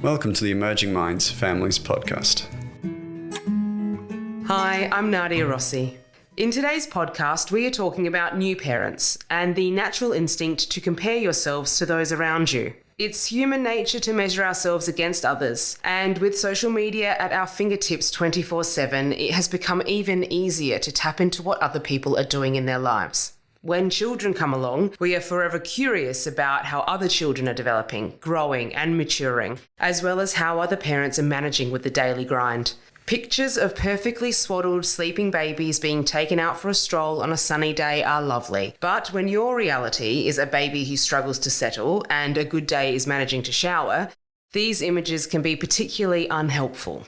Welcome to the Emerging Minds Families Podcast. Hi, I'm Nadia Rossi. In today's podcast, we are talking about new parents and the natural instinct to compare yourselves to those around you. It's human nature to measure ourselves against others, and with social media at our fingertips 24/7, it has become even easier to tap into what other people are doing in their lives. When children come along, we are forever curious about how other children are developing, growing and maturing, as well as how other parents are managing with the daily grind. Pictures of perfectly swaddled sleeping babies being taken out for a stroll on a sunny day are lovely. But when your reality is a baby who struggles to settle and a good day is managing to shower, these images can be particularly unhelpful.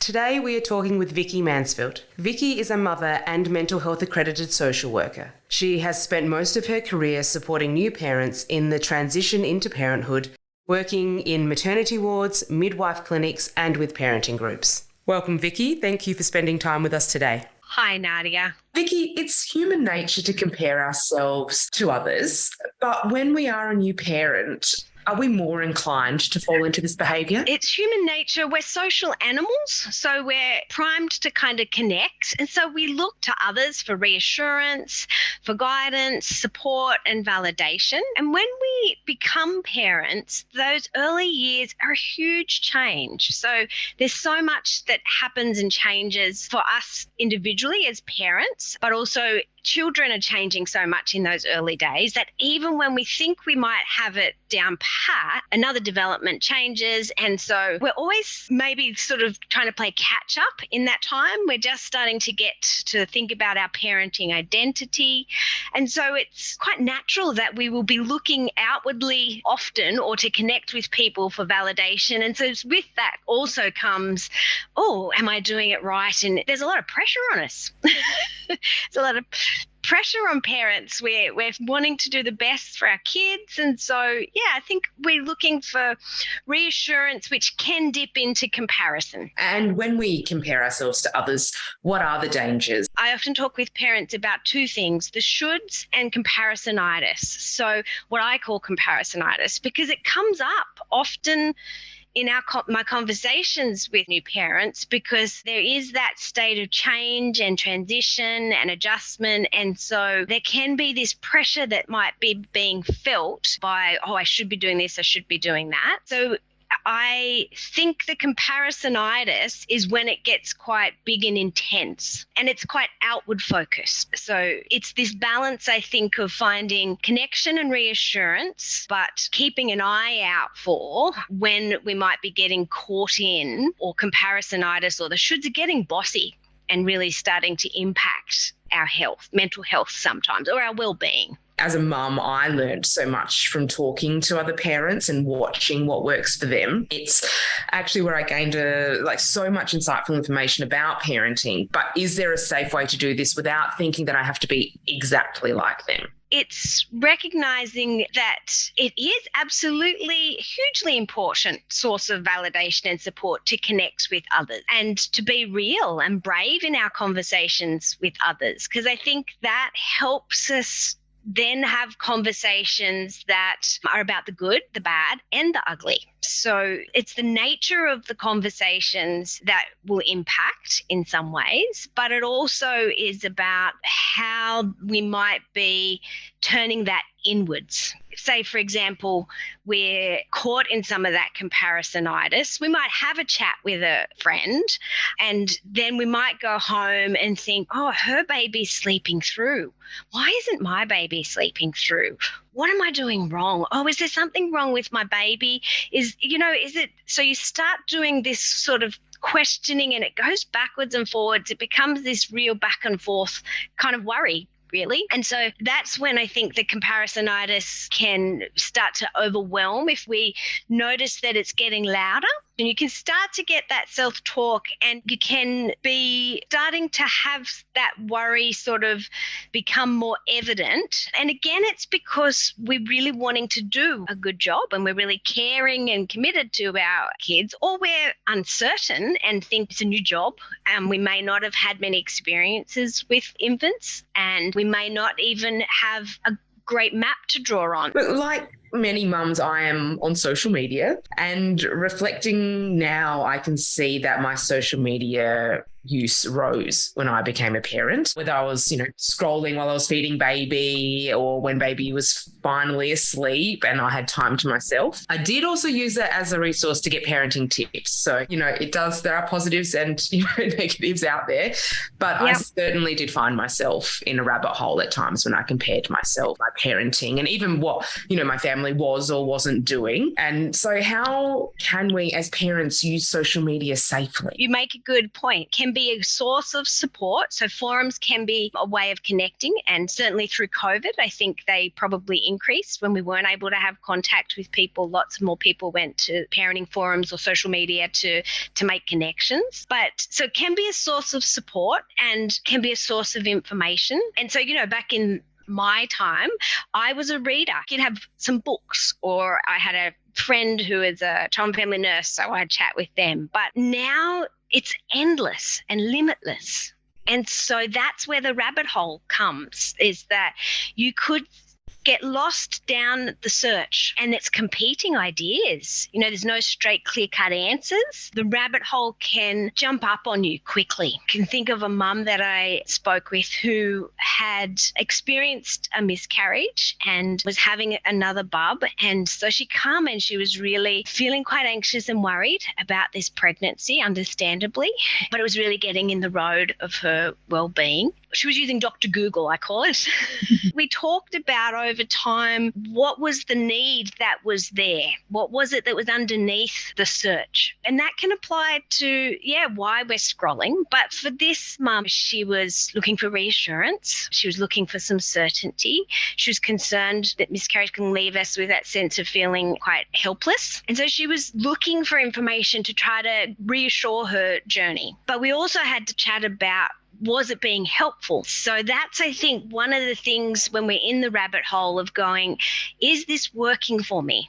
Today we are talking with Vicki Mansfield. Vicki is a mother and mental health accredited social worker. She has spent most of her career supporting new parents in the transition into parenthood, working in maternity wards, midwife clinics and with parenting groups. Welcome, Vicki. Thank you for spending time with us today. Hi, Nadia. Vicki, it's human nature to compare ourselves to others, but when we are a new parent, are we more inclined to fall into this behaviour? It's human nature. We're social animals, so we're primed to kind of connect. And so we look to others for reassurance, for guidance, support and validation. And when we become parents, those early years are a huge change. So there's so much that happens and changes for us individually as parents, but also children are changing so much in those early days that even when we think we might have it down pat, another development changes. And so we're always maybe sort of trying to play catch up in that time. We're just starting to get to think about our parenting identity. And so it's quite natural that we will be looking outwardly often or to connect with people for validation. And so with that also comes, oh, am I doing it right? And there's a lot of pressure on us. There's a lot of pressure on parents. We're wanting to do the best for our kids. And so, I think we're looking for reassurance, which can dip into comparison. And when we compare ourselves to others, what are the dangers? I often talk with parents about two things, the shoulds and comparisonitis. So what I call comparisonitis, because it comes up often in my conversations with new parents, because there is that state of change and transition and adjustment. And so there can be this pressure that might be being felt by, I should be doing this, I should be doing that. So I think the comparisonitis is when it gets quite big and intense and it's quite outward focused. So it's this balance, I think, of finding connection and reassurance, but keeping an eye out for when we might be getting caught in or comparisonitis or the shoulds are getting bossy and really starting to impact our health, mental health sometimes, or our well-being. As a mum, I learned so much from talking to other parents and watching what works for them. It's actually where I gained so much insightful information about parenting. But is there a safe way to do this without thinking that I have to be exactly like them? It's recognizing that it is absolutely a hugely important source of validation and support to connect with others and to be real and brave in our conversations with others, because I think that helps us then have conversations that are about the good, the bad, and the ugly. So it's the nature of the conversations that will impact in some ways, but it also is about how we might be turning that inwards. Say, for example, we're caught in some of that comparisonitis. We might have a chat with a friend and then we might go home and think, her baby's sleeping through. Why isn't my baby sleeping through? What am I doing wrong? Is there something wrong with my baby? Is it? So you start doing this sort of questioning and it goes backwards and forwards. It becomes this real back and forth kind of worry, really. And so that's when I think the comparisonitis can start to overwhelm if we notice that it's getting louder. And you can start to get that self-talk and you can be starting to have that worry sort of become more evident. And again, it's because we're really wanting to do a good job and we're really caring and committed to our kids, or we're uncertain and think it's a new job and we may not have had many experiences with infants and we may not even have a great map to draw on. But like many mums, I am on social media, and reflecting now, I can see that my social media use rose when I became a parent, whether I was, scrolling while I was feeding baby or when baby was finally asleep and I had time to myself. I did also use that as a resource to get parenting tips. So, there are positives and, negatives out there, but I certainly did find myself in a rabbit hole at times when I compared myself, my parenting, and even what, my family was or wasn't doing. And so how can we as parents use social media safely? You make a good point. Can be a source of support. So forums can be a way of connecting, and certainly through COVID, I think they probably increased when we weren't able to have contact with people. Lots more people went to parenting forums or social media to make connections. But so it can be a source of support and can be a source of information. And so, back in my time, I was a reader. I could have some books, or I had a friend who is a child and family nurse, so I'd chat with them. But now it's endless and limitless. And so that's where the rabbit hole comes, is that you could get lost down the search, and it's competing ideas. There's no straight, clear-cut answers. The rabbit hole can jump up on you quickly. I can think of a mum that I spoke with who had experienced a miscarriage and was having another bub. And so she came and she was really feeling quite anxious and worried about this pregnancy, understandably, but it was really getting in the road of her well-being. She was using Dr. Google, I call it. We talked about over time, what was the need that was there? What was it that was underneath the search? And that can apply to, why we're scrolling. But for this mum, she was looking for reassurance. She was looking for some certainty. She was concerned that miscarriage can leave us with that sense of feeling quite helpless. And so she was looking for information to try to reassure her journey. But we also had to chat about, was it being helpful? So that's, I think, one of the things when we're in the rabbit hole of going, is this working for me?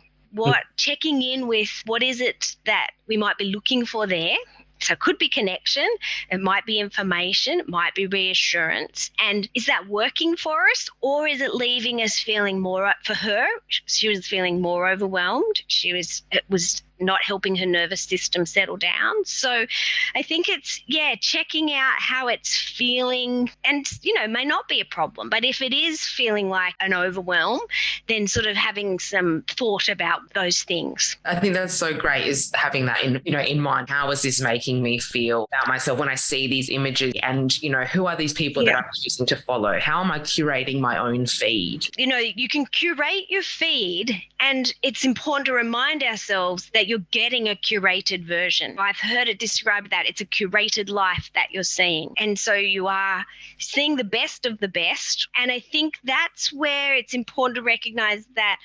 Checking in with what is it that we might be looking for there. So it could be connection, it might be information, it might be reassurance. And is that working for us, or is it leaving us feeling more? For her, she was feeling more overwhelmed. It was not helping her nervous system settle down. So I think it's, checking out how it's feeling, and, may not be a problem, but if it is feeling like an overwhelm, then sort of having some thought about those things. I think that's so great, is having that in mind. How is this making me feel about myself when I see these images, and, who are these people that I'm choosing to follow? How am I curating my own feed? You can curate your feed, and it's important to remind ourselves that you're getting a curated version. I've heard it described that it's a curated life that you're seeing. And so you are seeing the best of the best. And I think that's where it's important to recognize that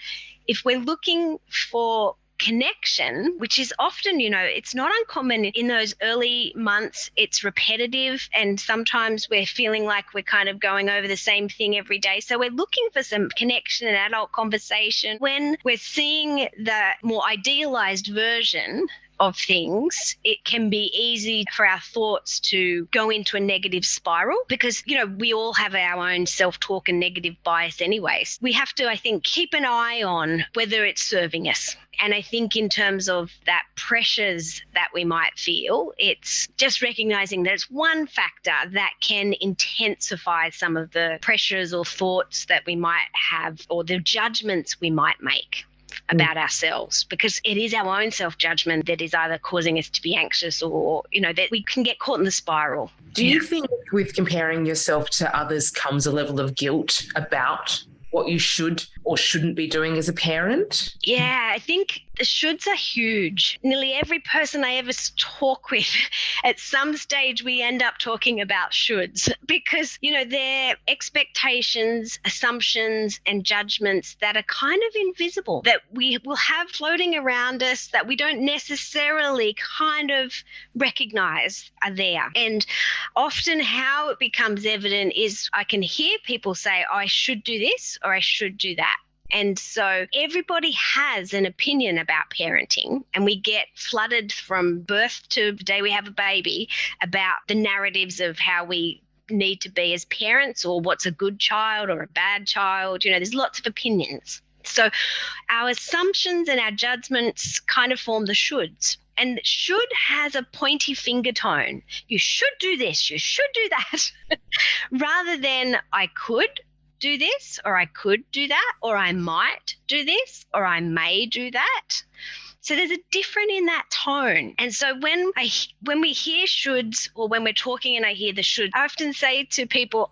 if we're looking for connection, which is often, it's not uncommon in those early months, it's repetitive, and sometimes we're feeling like we're kind of going over the same thing every day. So we're looking for some connection and adult conversation. When we're seeing the more idealized version of things, it can be easy for our thoughts to go into a negative spiral, because, we all have our own self-talk and negative bias anyways. We have to, I think, keep an eye on whether it's serving us. And I think in terms of that pressures that we might feel, it's just recognizing that it's one factor that can intensify some of the pressures or thoughts that we might have, or the judgments we might make about ourselves, because it is our own self-judgment that is either causing us to be anxious, or, that we can get caught in the spiral. Do you think with comparing yourself to others comes a level of guilt about what you should or shouldn't be doing as a parent? Yeah, I think the shoulds are huge. Nearly every person I ever talk with, at some stage we end up talking about shoulds, because, they're expectations, assumptions, and judgments that are kind of invisible, that we will have floating around us that we don't necessarily kind of recognize are there. And often how it becomes evident is I can hear people say, I should do this or I should do that. And so everybody has an opinion about parenting, and we get flooded from birth to the day we have a baby about the narratives of how we need to be as parents, or what's a good child or a bad child. There's lots of opinions. So our assumptions and our judgments kind of form the shoulds. And should has a pointy finger tone. You should do this, you should do that, rather than I could do this, or I could do that, or I might do this, or I may do that. So there's a difference in that tone. And so when we hear shoulds, or when we're talking and I hear the should, I often say to people,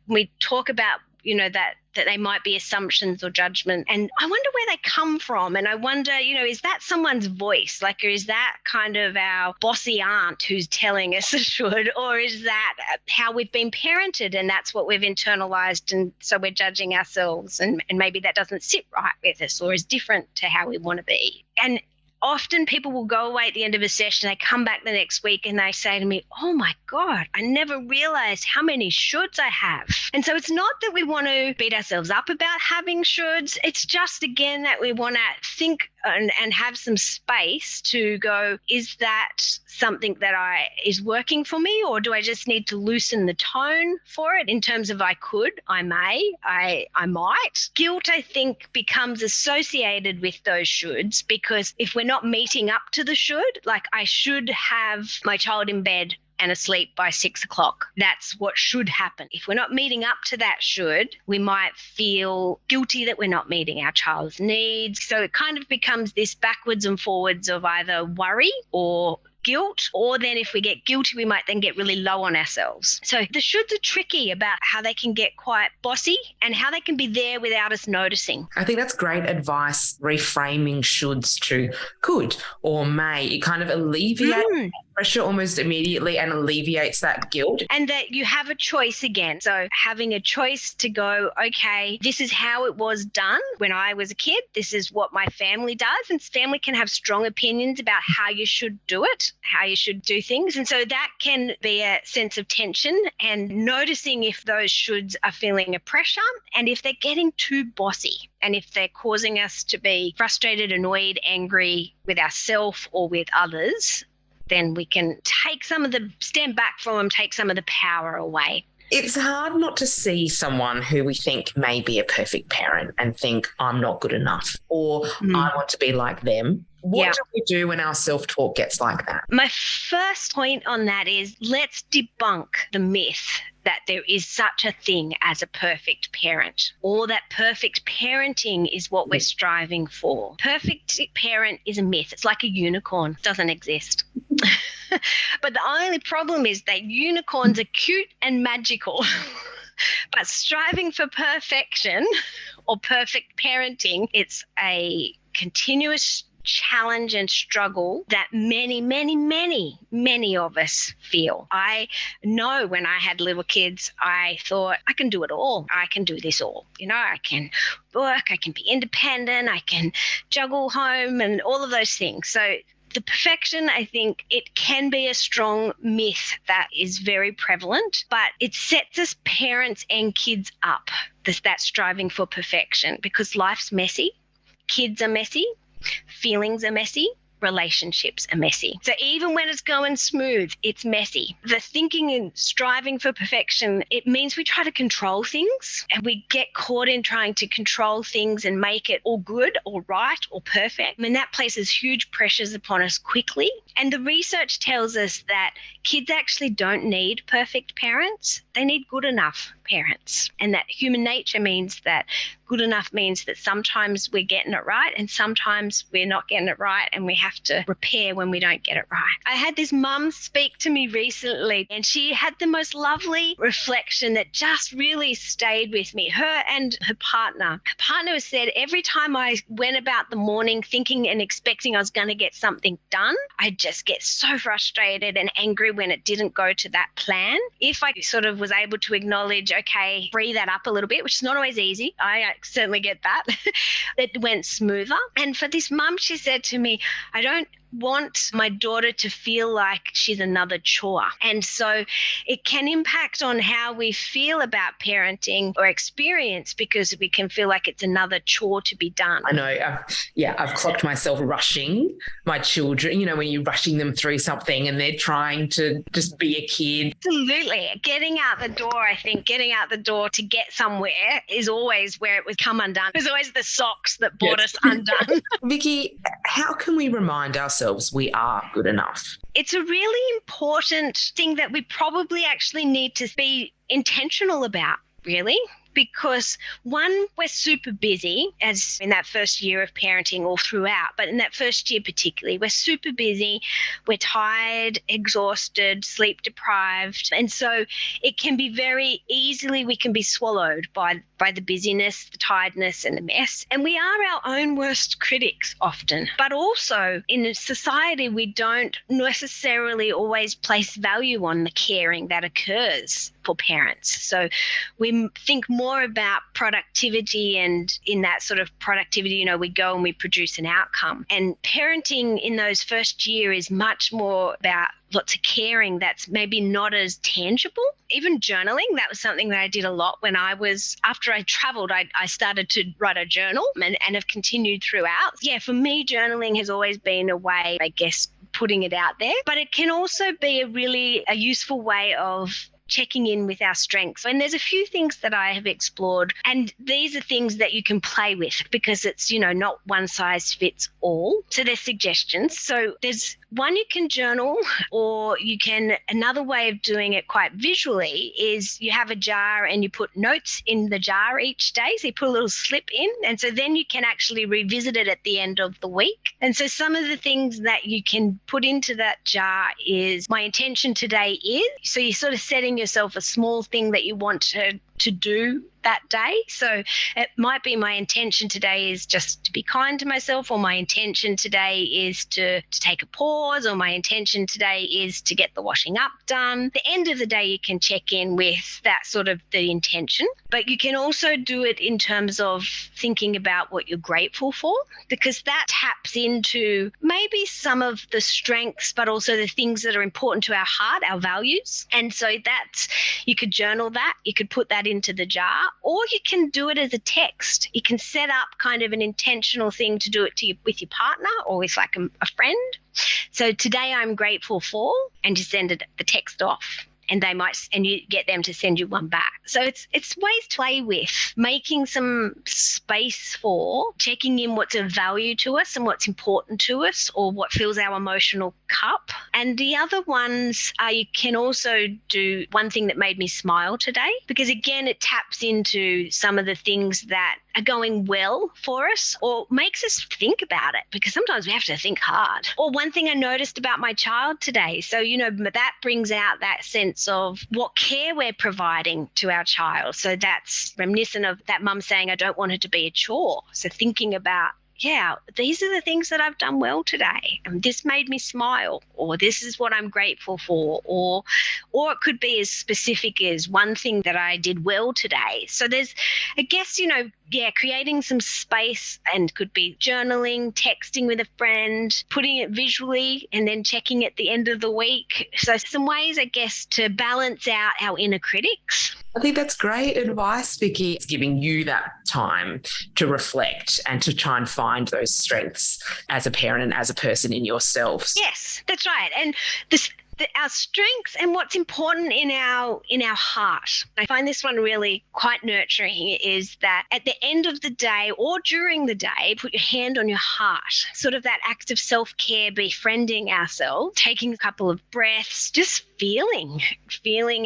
we talk about, that they might be assumptions or judgment. And I wonder where they come from. And I wonder, is that someone's voice? Or is that kind of our bossy aunt who's telling us a should? Or is that how we've been parented and that's what we've internalized? And so we're judging ourselves and maybe that doesn't sit right with us or is different to how we want to be. And often people will go away at the end of a session, they come back the next week and they say to me, oh my God, I never realized how many shoulds I have. And so it's not that we want to beat ourselves up about having shoulds. It's just, again, that we want to think and have some space to go, is that something that is working for me, or do I just need to loosen the tone for it in terms of I could, I may, I might. Guilt, I think, becomes associated with those shoulds because if we're not meeting up to the should, like I should have my child in bed and asleep by 6 o'clock. That's what should happen. If we're not meeting up to that should, we might feel guilty that we're not meeting our child's needs. So it kind of becomes this backwards and forwards of either worry or guilt, or then if we get guilty, we might then get really low on ourselves. So the shoulds are tricky about how they can get quite bossy and how they can be there without us noticing. I think that's great advice, reframing shoulds to could or may. It kind of alleviates pressure almost immediately and alleviates that guilt. And that you have a choice again. So having a choice to go, okay, this is how it was done when I was a kid. This is what my family does. And family can have strong opinions about how you should do it, how you should do things. And so that can be a sense of tension and noticing if those shoulds are feeling a pressure and if they're getting too bossy and if they're causing us to be frustrated, annoyed, angry with ourselves or with others, then we can stand back from them, take some of the power away. It's hard not to see someone who we think may be a perfect parent and think, I'm not good enough, or I want to be like them. What do we do when our self-talk gets like that? My first point on that is let's debunk the myth that there is such a thing as a perfect parent, or that perfect parenting is what we're striving for. Perfect parent is a myth. It's like a unicorn. It doesn't exist. But the only problem is that unicorns are cute and magical. But striving for perfection or perfect parenting, it's a continuous challenge and struggle that many, many, many, many of us feel. I know when I had little kids, I thought, I can do it all. I can do this all. I can work, I can be independent, I can juggle home and all of those things. So the perfection, I think it can be a strong myth that is very prevalent, but it sets us parents and kids up, that striving for perfection, because life's messy, kids are messy, feelings are messy, relationships are messy. So even when it's going smooth, it's messy. The thinking and striving for perfection, it means we try to control things and we get caught in trying to control things and make it all good or right or perfect. That places huge pressures upon us quickly. And the research tells us that kids actually don't need perfect parents. They need good enough parents. And that human nature means that good enough means that sometimes we're getting it right and sometimes we're not getting it right and we have to repair when we don't get it right. I had this mum speak to me recently and she had the most lovely reflection that just really stayed with me. Her and her partner. Her partner said every time I went about the morning thinking and expecting I was going to get something done, I'd just get so frustrated and angry when it didn't go to that plan. If I sort of was able to acknowledge, okay, free that up a little bit, which is not always easy. I certainly get that. It went smoother. And for this mum, she said to me, I don't want my daughter to feel like she's another chore. And so it can impact on how we feel about parenting or experience, because we can feel like it's another chore to be done. I know. I've clocked myself rushing my children, when you're rushing them through something and they're trying to just be a kid. Absolutely. Getting out the door to get somewhere is always where it would come undone. It was always the socks that brought us undone. Vicki, how can we remind ourselves we are good enough? It's a really important thing that we probably actually need to be intentional about, really. Because one, we're super busy, as in that first year of parenting all throughout, but in that first year particularly, we're super busy, we're tired, exhausted, sleep deprived. And so it can be we can be swallowed by the busyness, the tiredness and the mess. And we are our own worst critics often. But also in a society, we don't necessarily always place value on the caring that occurs for parents. So we think more about productivity, and in that sort of productivity, we go and we produce an outcome. And parenting in those first year is much more about lots of caring that's maybe not as tangible. Even journaling, that was something that I did a lot after I traveled, I started to write a journal and have continued throughout. Yeah, for me, journaling has always been a way, I guess, putting it out there. But it can also be a useful way of checking in with our strengths. And there's a few things that I have explored, and these are things that you can play with, because it's, not one size fits all. So there's suggestions. So there's one, you can journal, or another way of doing it quite visually is you have a jar and you put notes in the jar each day. So you put a little slip in, and so then you can actually revisit it at the end of the week. And so some of the things that you can put into that jar is, my intention today is, so you're sort of setting yourself a small thing that you want to do that day. So it might be, my intention today is just to be kind to myself, or my intention today is to take a pause, or my intention today is to get the washing up done. At the end of the day, you can check in with that sort of the intention, but you can also do it in terms of thinking about what you're grateful for, because that taps into maybe some of the strengths, but also the things that are important to our heart, our values. And so you could journal that, you could put that into the jar, or you can do it as a text. You can set up kind of an intentional thing to do it with your partner, or with like a friend. So today I'm grateful for, and you send the text off. And you get them to send you one back. So it's ways to play with, making some space for checking in what's of value to us and what's important to us, or what fills our emotional cup. And the other ones are, you can also do one thing that made me smile today, because again, it taps into some of the things that are going well for us, or makes us think about it, because sometimes we have to think hard. Or one thing I noticed about my child today. So, that brings out that sense of what care we're providing to our child. So that's reminiscent of that mum saying, I don't want it to be a chore. So thinking about, yeah, these are the things that I've done well today, and this made me smile, or this is what I'm grateful for, or it could be as specific as one thing that I did well today. So there's, I guess, creating some space, and could be journaling, texting with a friend, putting it visually, and then checking at the end of the week. So some ways, I guess, to balance out our inner critics. I think that's great advice, Vicki. It's giving you that time to reflect and to try and find those strengths as a parent and as a person in yourself. Yes, that's right. And our strengths and what's important in our heart. I find this one really quite nurturing, is that at the end of the day or during the day, put your hand on your heart. Sort of that act of self-care, befriending ourselves, taking a couple of breaths, just feeling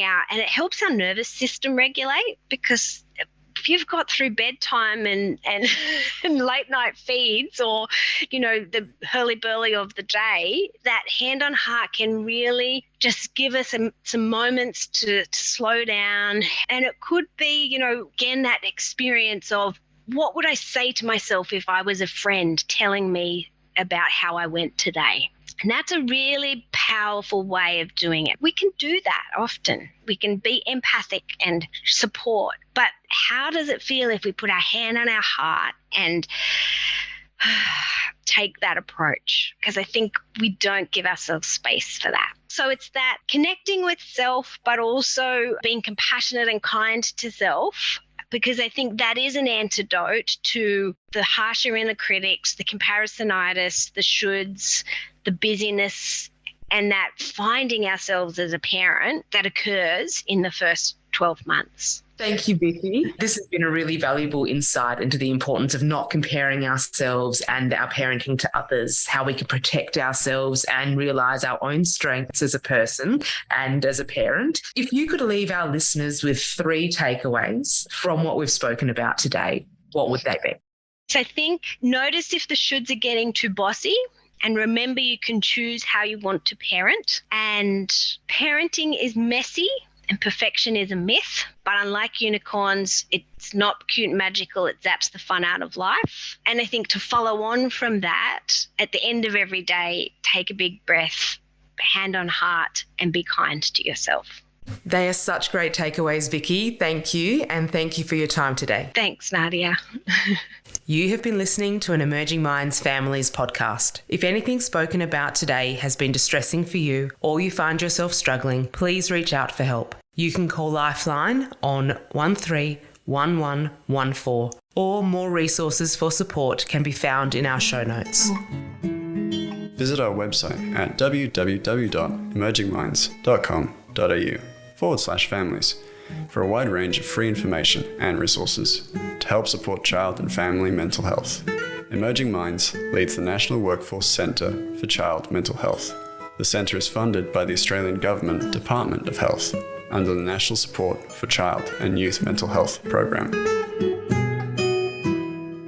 out. And it helps our nervous system regulate, because if you've got through bedtime and late night feeds, or, the hurly-burly of the day, that hand on heart can really just give us some moments to slow down. And it could be, again, that experience of, what would I say to myself if I was a friend telling me about how I went today? And that's a really powerful way of doing it. We can do that often. We can be empathic and support. But how does it feel if we put our hand on our heart and take that approach, because I think we don't give ourselves space for that. So it's that connecting with self, but also being compassionate and kind to self, because I think that is an antidote to the harsher inner critics, the comparisonitis, the shoulds, the busyness, and that finding ourselves as a parent that occurs in the first 12 months. Thank you, Vicki. This has been a really valuable insight into the importance of not comparing ourselves and our parenting to others, how we can protect ourselves and realise our own strengths as a person and as a parent. If you could leave our listeners with 3 takeaways from what we've spoken about today, what would they be? So I think notice if the shoulds are getting too bossy. And remember, you can choose how you want to parent. And parenting is messy and perfection is a myth. But unlike unicorns, it's not cute and magical. It zaps the fun out of life. And I think to follow on from that, at the end of every day, take a big breath, hand on heart, and be kind to yourself. They are such great takeaways, Vicki. Thank you. And thank you for your time today. Thanks, Nadia. You have been listening to an Emerging Minds Families podcast. If anything spoken about today has been distressing for you or you find yourself struggling, please reach out for help. You can call Lifeline on 131114, or more resources for support can be found in our show notes. Visit our website at www.emergingminds.com.au/families for a wide range of free information and resources to help support child and family mental health. Emerging Minds leads the National Workforce Centre for Child Mental Health. The centre is funded by the Australian Government Department of Health under the National Support for Child and Youth Mental Health program.